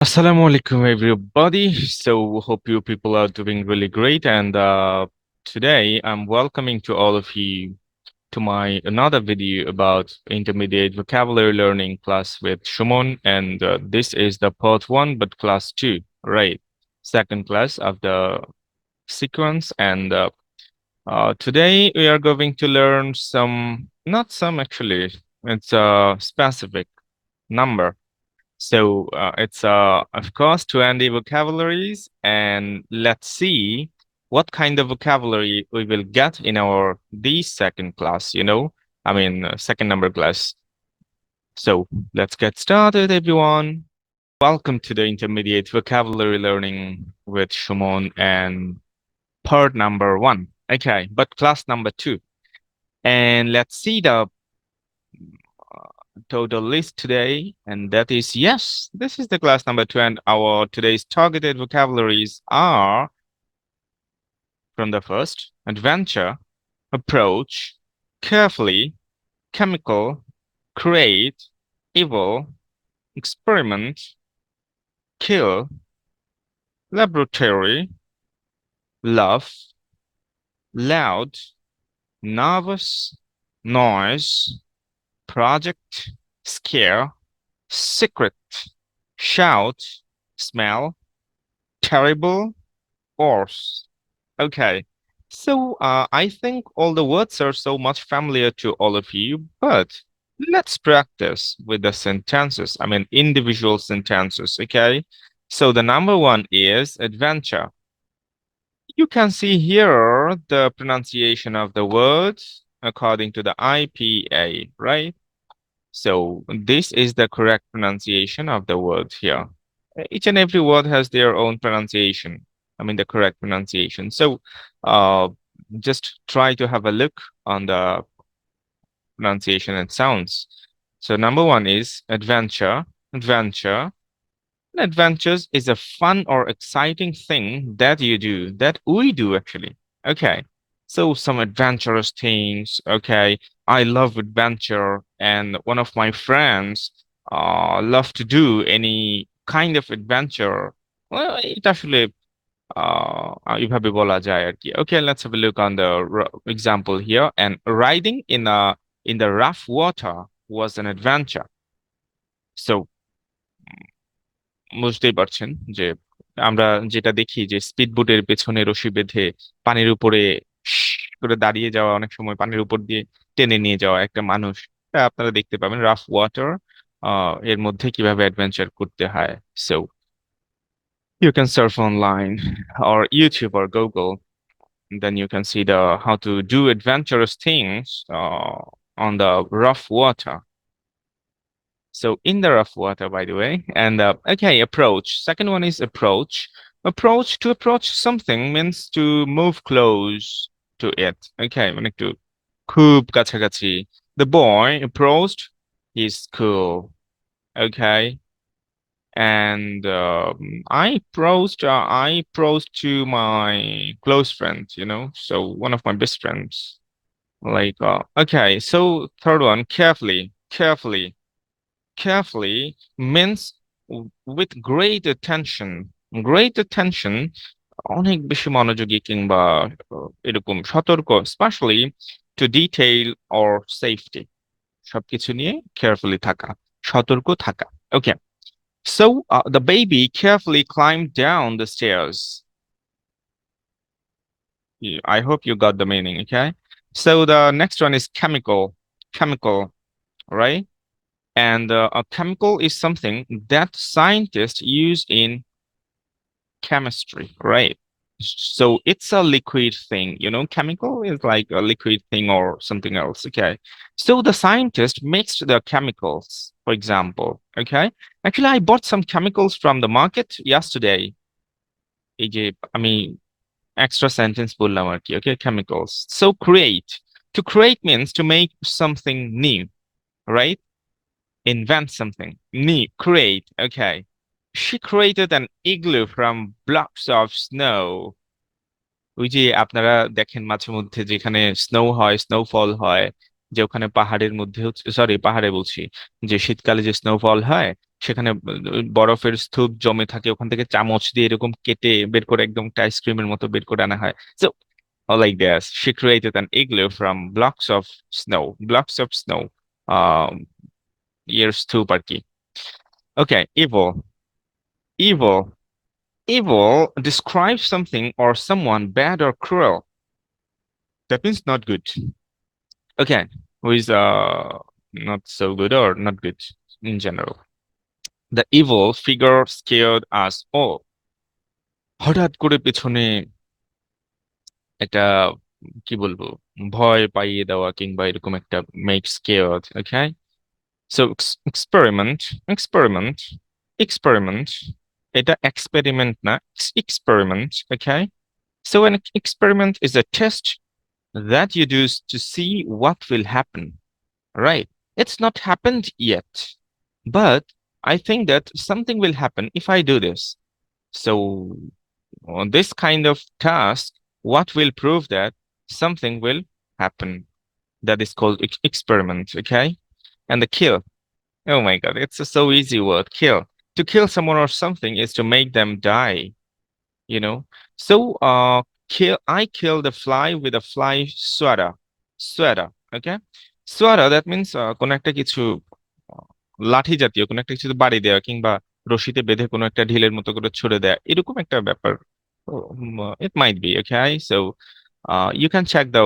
Assalamu alaikum, everybody. So, hope you people are doing really great. And today, I'm welcoming to all of you to my another video about intermediate vocabulary learning class with Shumon. And this is the part one, but class two, right? Second class of the sequence. And today, we are going to learn not some actually, it's a specific number. So it's of course 20 vocabularies, and let's see what kind of vocabulary we will get in our the second class. Second number class. So let's get started, everyone. Welcome to the intermediate vocabulary learning with Shumon and part number one. Okay, but class number two, and let's see the total list today, and that is yes, this is the class number two, and our today's targeted vocabularies are from the first adventure, approach, carefully, chemical, create, evil, experiment, kill, laboratory, love, loud, nervous, noise, project, scare, secret, shout, smell, terrible, worse. Okay. So I think all the words are so much familiar to all of you, but let's practice with the sentences. I mean, individual sentences. Okay. So the number one is adventure. You can see here the pronunciation of the words according to the IPA, right? So this is the correct pronunciation of the word here. Each and every word has their own pronunciation. I mean, the correct pronunciation. So just try to have a look on the pronunciation and sounds. So number one is adventure. Adventure. Adventures is a fun or exciting thing that you do, that we do actually. Okay. So some adventurous things. Okay. I love adventure, and one of my friends love to do any kind of adventure. Well, it actually এইভাবে বলা যায় আর কি. Okay, let's have a look on the example here. And riding in the rough water was an adventure. So বুঝতেই পারছেন যে আমরা যেটা দেখি যে স্পিড বোটের পেছনে রশি বেঁধে পানির উপরে করে দাঁড়িয়ে যাওয়া, অনেক সময় পানির উপর দিয়ে টেনে নিয়ে যাওয়া একটা মানুষ, এটা আপনারা দেখতে পাবেন রাফ ওয়াটার এর মধ্যে কিভাবে অ্যাডভেঞ্চার করতে হয়. So you can surf online or YouTube or Google, then you can see the how to do adventurous things on the rough water. So in the rough water, by the way. And okay, approach. Second one is approach. Approach, to approach something means to move close to it. Okay, মানে একটু খুব কাছাকাছি. The boy approached his school. Okay. And I approached to my close friend, so one of my best friends. Like, okay, so third one, carefully, carefully. Carefully means with great attention. Great attention, অনেক বেশি মনোযোগী কিংবা এরকম সতর্ক, especially to detail or safety. সবকিছু নিয়ে carefully থাকা, সতর্ক থাকা. Okay. So the baby carefully climbed down the stairs. I hope you got the meaning, okay? So the next one is chemical. Chemical, right? And a chemical is something that scientists use in chemistry, right? So it's a liquid thing, chemical is like a liquid thing or something else, okay? So the scientist mixed the chemicals, for example, okay? Actually, I bought some chemicals from the market yesterday. এই যে আমি extra sentence বললাম আর কি, okay? Chemicals. So create. To create means to make something new, right? Invent something new, create. Okay, she created an igloo from blocks of snow. ওই যে আপনারা দেখেন মাঝে মধ্যে যেখানে স্নো হয়, স্নোফল হয়, যে ওখানে পাহাড়ের মধ্যে হচ্ছে, সরি পাহাড়ে বলছি, যে শীতকালে যে স্নোফল হয়, সেখানে বরফের স্তূপ জমে থাকে, ওখান থেকে চামচ দিয়ে এরকম কেটে বের করে একদম একটা আইসক্রিমের মতো বের করে আনা হয়। So like this, she created an igloo from blocks of snow. Um, years স্তূপ আর কি। Okay, evil. Evil describes something or someone bad or cruel. That means not good. Okay, who is not so good or not good in general. The evil figure scared us all. হঠাৎ করে পেছনে একটা কি বলবো, ভয় পাইয়ে দেওয়া কিংবা এরকম একটা make scared. Okay, so experiment, experiment. এটা experiment না, experiment. Okay, so an experiment is a test that you do to see what will happen, right? It's not happened yet, but I think that something will happen if I do this. So on this kind of task, what will prove that something will happen? That is called experiment, okay? And the kill. Oh my God, it's a so easy word, kill. To kill someone or something is to make them die, you know. So I killed a fly with a fly swatter, okay? Swatter, that means কোনো একটা কিছু আহ, লাঠি জাতীয় কোনো একটা কিছু বাড়ি দেওয়া কিংবা রশিতে বেঁধে কোনো একটা ঢিলের মতো করে ছুড়ে দেয়া, এরকম একটা ব্যাপার। It might be, okay? So you can check the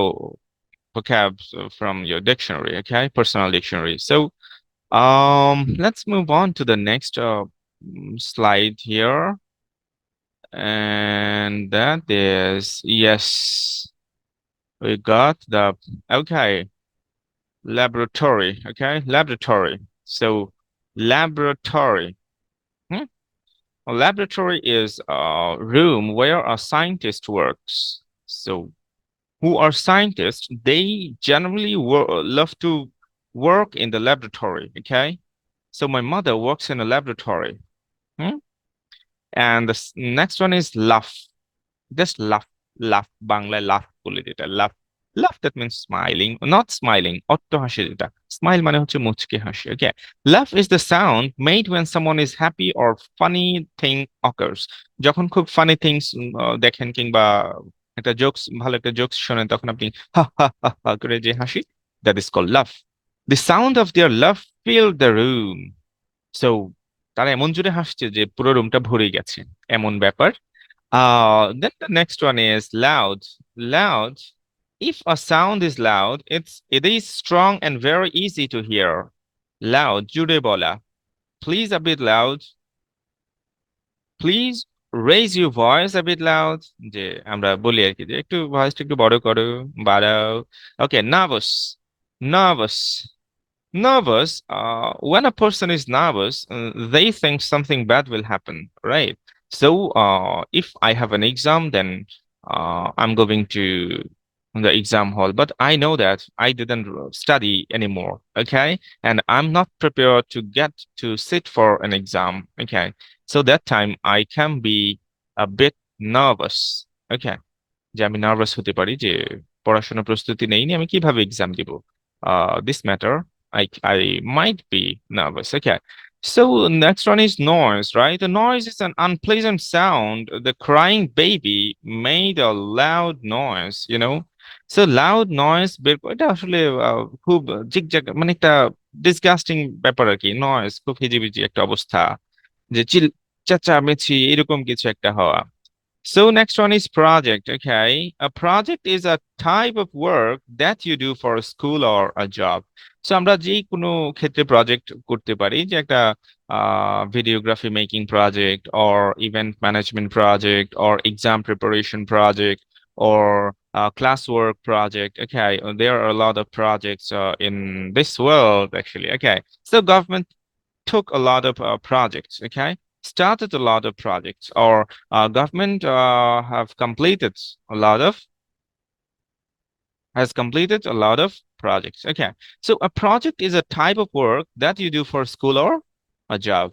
vocabs from your dictionary, okay? Personal dictionary. So let's move on to the next slide here. And that is, yes, we got the, okay, laboratory, okay, laboratory. So laboratory. Hmm? A laboratory is a room where a scientist works. So who are scientists, they generally love to work in the laboratory, okay? So my mother works in a laboratory. Hmm? And the next one is laugh. Just laugh, বাংলায় laugh বলে যেটা, laugh. Laugh, that means smiling, not smiling, অট্ট হাসি যেটা। Smile মানে হচ্ছে মুচকি হাসি, okay? Laugh is the sound made when someone is happy or funny thing occurs. যখন খুব funny things দেখেন কিংবা একটা জোকস, ভালো একটা জোকস শোনেন, তখন আপনি হা হা হা হা করে যে হাসি, that is called laugh. The sound of their laugh filled the room. So তারা এমন জোরে হাসছে যে পুরো রুমটা ভরে গেছে, এমন ব্যাপার। Then the next one is loud. Loud. If a sound is loud, it is strong and very easy to hear. Loud, জুড়ে বলা. Please a bit loud. Please raise your voice a bit loud. যে আমরা বলি আর কি, যে একটু ভয়েসটা একটু বড় করো, বাড়াও। Okay, nervous. Nervous. Nervous, when a person is nervous, they think something bad will happen, right? So, if I have an exam, then I'm going to the exam hall, but I know that I didn't study anymore, okay? And I'm not prepared to get to sit for an exam, okay? So that time I can be a bit nervous, okay? যে আমি nervous হতে পারি, যে পড়াশোনা প্রস্তুতি নেইনি, আমি কিভাবে এক্সাম দিব, this matter, I might be nervous. Okay, so next one is noise, right? The noise is an unpleasant sound. The crying baby made a loud noise, you know. So loud noise এটা আসলে খুব zigzag, মানে একটা disgusting ব্যাপার আর কি। Noise খুব হিজিবিজি একটা অবস্থা, যে চিল চেঁচামেচি এরকম কিছু একটা হওয়া। So next one is project. Okay. A project is a type of work that you do for a school or a job. So আমরা যে কোনো ক্ষেত্রে প্রজেক্ট করতে পারি, যে একটা videography making project or event management project or exam preparation project or classwork project. Okay, there are a lot of projects in this world actually. Okay, so government took a lot of projects, okay, started a lot of projects, or government have completed a lot of has completed a lot of projects. Okay, so a project is a type of work that you do for school or a job.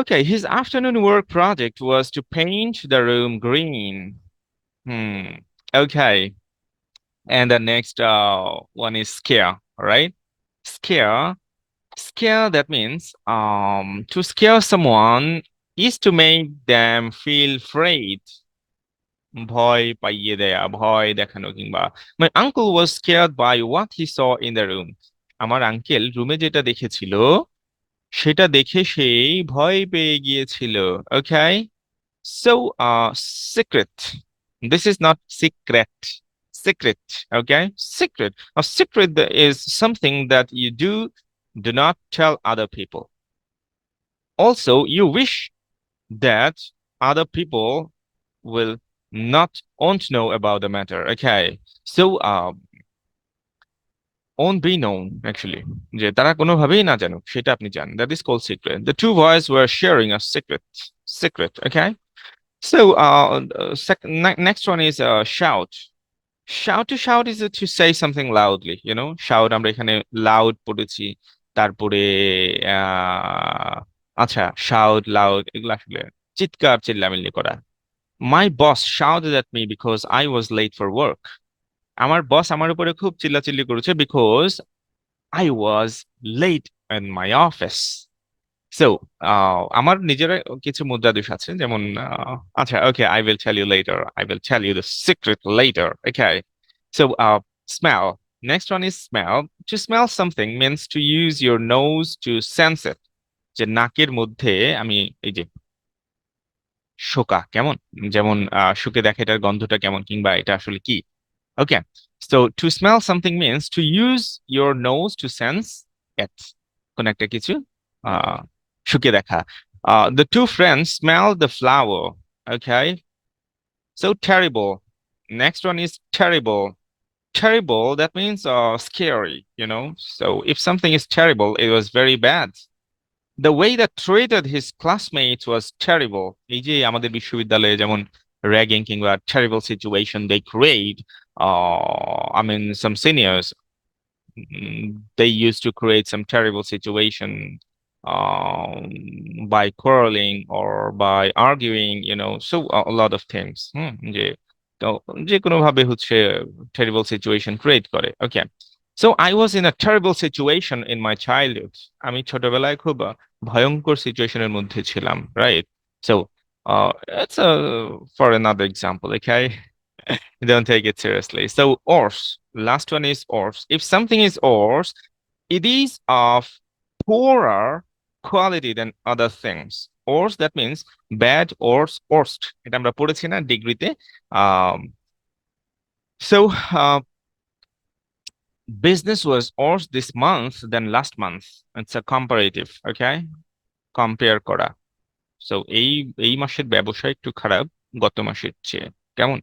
Okay, his afternoon work project was to paint the room green. Hmm. Okay. And the next one is scare, all right? Scare. Scare, that means to scare someone is to make them feel afraid. ভয় পাইয়ে দেয়া, ভয় দেখানো কিংবা my uncle was scared by what he saw in the room. আমার uncle রুমে যেটা দেখেছিল সেটা দেখে সেই ভয় পেয়ে গিয়েছিল. Okay? So, secret. This is not secret. Secret. Okay? Secret. A secret is something that you do not tell other people. Also, you wish that other people will not won't know about the matter. Okay. So, won't be known actually. যে তারা কোনোভাবেই না জানুক সেটা আপনি জানেন. That is called secret. The two boys were sharing a secret. Secret. Okay. So, next one is shout. Shout to shout is to say something loudly, you know. Shout আমরা এখানে loud পড়েছি. তারপরে আচ্ছা shout loud এগুলো আসলে চিৎকার চিল্লামিল্লি করা. My boss shouted at me because I was late for work. আমার বস আমার উপরে খুব চিল্লাচিল্লি করেছে because I was late in my office. So, আমার নিজের কিছু মুদ্রাদোষ আছে যেমন আচ্ছা okay I will tell you later. I will tell you the secret later. Okay. So, smell. Next one is smell. To smell something means to use your nose to sense it. যে নাকের মধ্যে আমি এই যে শোকা কেমন যেমন শুকে দেখে এটার গন্ধটা কেমন কিংবা এটা আসলে কি. Okay. So, to smell something means to use your nose to sense it. কোন একটা কিছু শুকে দেখা. The two friends smelled the flower. Okay. So, terrible. Next one is terrible. Terrible, that means scary, you know. So, if something is terrible, it was very bad. The way that treated his classmates was terrible. এই যে আমাদের বিশ্ববিদ্যালয়ে যেমন ragging কিংবা terrible situation they create. I mean, some seniors they used to create some terrible situation by quarreling or by arguing, you know, so a lot of things. যে তো যে কোনো ভাবে হচ্ছে terrible situation create করে. Okay. So I was in a terrible situation in my childhood. আমি ছোটবেলায় খুব ভয়ঙ্কর সিচুয়েশনের মধ্যে ছিলাম, right? So, it's for another example, okay? Don't take it seriously. So, ors. Last one is ors. If something is ors, it is of poorer quality than other things. Ors, that means bad, ors, worst. এটা আমরা পড়েছি না ডিগ্রিতে. So, business was worse this month than last month. It's a comparative, okay? Compare করা. So, এই মাসের ব্যবসা একটু খারাপ গত মাসের চেয়ে কেমন.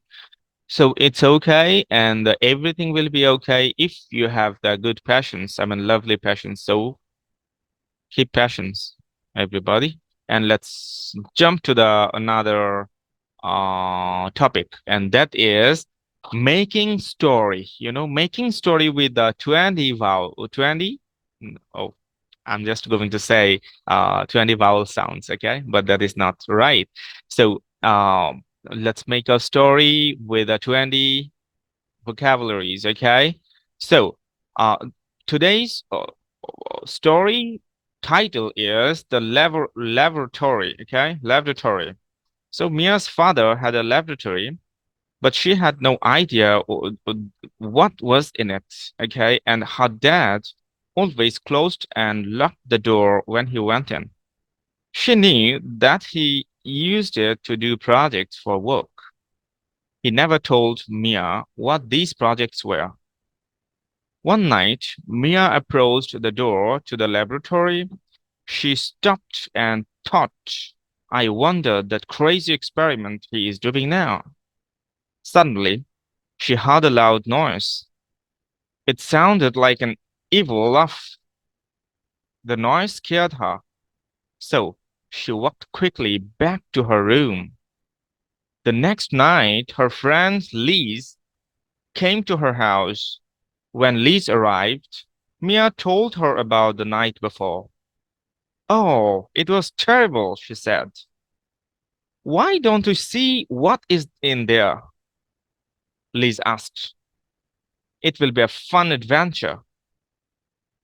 So it's okay, and everything will be okay if you have the good passions. I mean, lovely passions. So keep passions, everybody. And let's jump to the another topic, and that is making story. You know, making story with the 20 vowel. 20? Oh, I'm just going to say 20 vowel sounds, okay? But that is not right. So let's make a story with a 20 vocabularies, okay? So today's story title is the laboratory, okay? Laboratory. So Mia's father had a laboratory, but she had no idea what was in it, okay? And her dad always closed and locked the door when he went in. She knew that he used it to do projects for work. He never told Mia what these projects were. One night, Mia approached the door to the laboratory. She stopped and thought, I wonder that crazy experiment he is doing now. Suddenly, she heard a loud noise. It sounded like an evil laugh. The noise scared her, so she walked quickly back to her room. The next night, her friend Liz came to her house. When Liz arrived, Mia told her about the night before. Oh, it was terrible, she said. Why don't you see what is in there? Liz asked. It will be a fun adventure.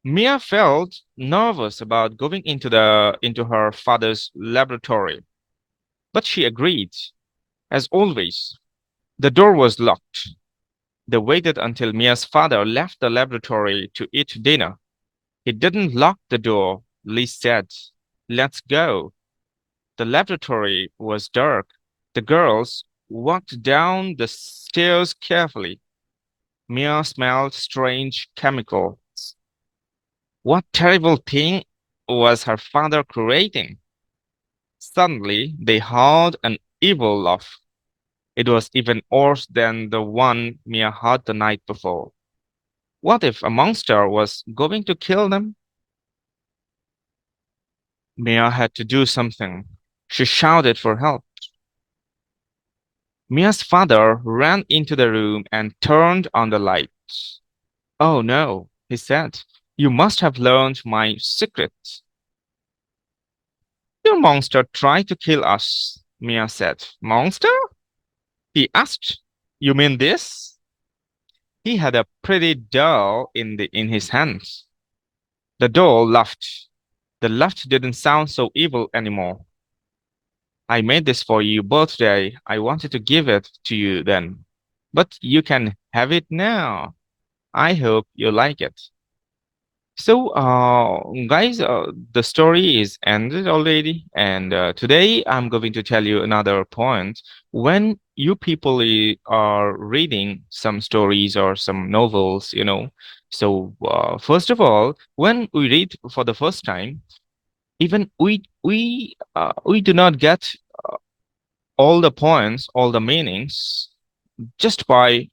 Mia felt nervous about going into her father's laboratory, but she agreed. As always, the door was locked. They waited until Mia's father left the laboratory to eat dinner. He didn't lock the door. Lee said, "Let's go." The laboratory was dark. The girls walked down the stairs carefully. Mia smelled strange chemicals. What terrible thing was her father creating? Suddenly, they heard an evil laugh. It was even worse than the one Mia heard the night before. What if a monster was going to kill them? Mia had to do something. She shouted for help. Mia's father ran into the room and turned on the lights. "Oh no," he said. "You must have learned my secret." "Your monster tried to kill us," Mia said. "Monster?" he asked. "You mean this?" He had a pretty doll in his hands. The doll laughed. The laugh didn't sound so evil anymore. "I made this for your birthday. I wanted to give it to you then. But you can have it now. I hope you like it." So, guys, the story is ended already, and today I'm going to tell you another point. When you people are reading some stories or some novels, so first of all, when we read for the first time, even we do not get all the points, all the meanings just by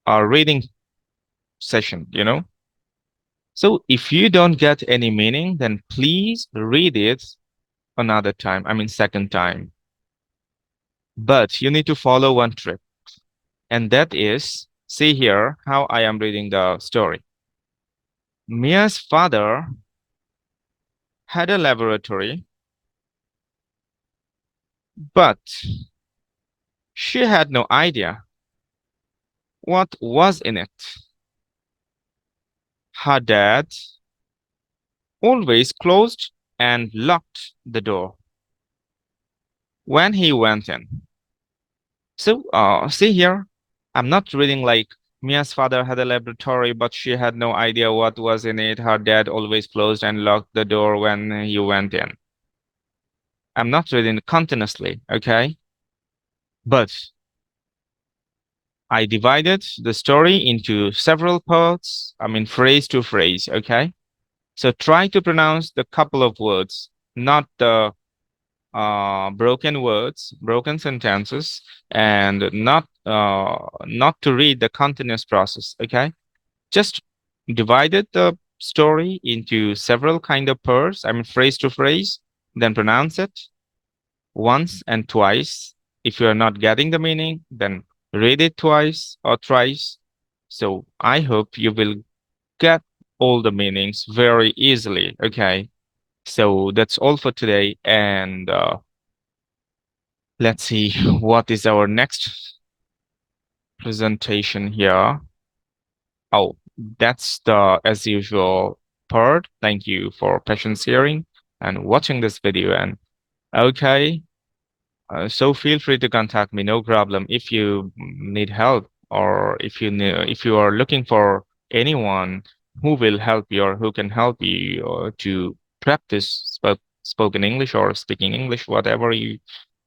our reading session. So if you don't get any meaning, then please read it another time. I mean, second time. But you need to follow one trick, and that is see here how I am reading the story. Mia's father had a laboratory, but she had no idea what was in it. Her dad always closed and locked the door when he went in. So, see here, I'm not reading like Mia's father had a laboratory, but she had no idea what was in it. Her dad always closed and locked the door when he went in. I'm not reading continuously, okay? But I divided the story into several parts, I mean, phrase to phrase, okay? So try to pronounce the couple of words, not the broken words, broken sentences, and not to read the continuous process. Okay, just divided the story into several kind of parts. I mean, phrase to phrase, then pronounce it once and twice. If you are not getting the meaning, then read it twice or thrice. So I hope you will get all the meanings very easily. Okay, so that's all for today, and let's see what is our next presentation here. Oh, that's the as usual part. Thank you for patience hearing and watching this video. And okay, so feel free to contact me, no problem. If you need help or if you are looking for anyone who will help you or who can help you to practice spoken English or speaking English, whatever you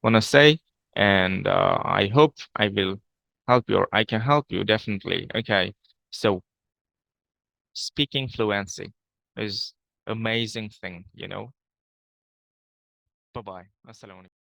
want to say. And I hope I will help you or I can help you definitely. Okay. So speaking fluency is amazing thing. Bye bye. Assalamu alaikum.